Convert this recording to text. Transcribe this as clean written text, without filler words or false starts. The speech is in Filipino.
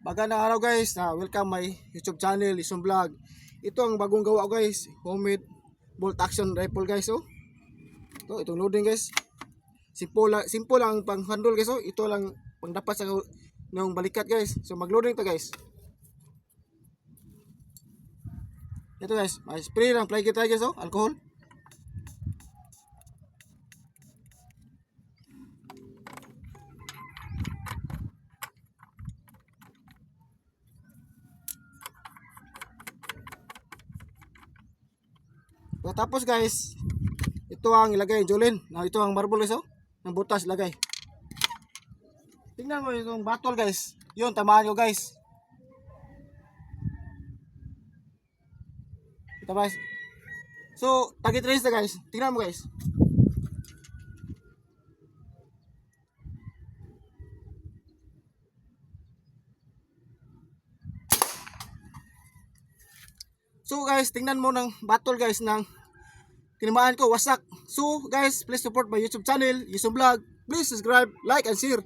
Magandang araw guys, welcome my YouTube channel, Isong Vlog. Ito ang bagong gawa ko guys, homemade bolt action rifle guys. Oh. Itong loading guys. Simple lang pang handle guys. Oh. Ito lang pang dapat sa ng balikat guys. So mag-loading to guys. Ito guys, may spray lang play kita guys. Oh. Alcohol. Tapos guys, ito ang ilagay julin. Ito ang marble guys. Oh. Ng butas ilagay. Tingnan mo itong battle guys. Yun, tamaan ko guys. Ito guys. So, target range na guys. Tingnan mo guys. So guys, tingnan mo ng battle guys ng tinamaan ko, wasak. So guys, please support my YouTube channel, Isong Vlog. Please subscribe, like, and share.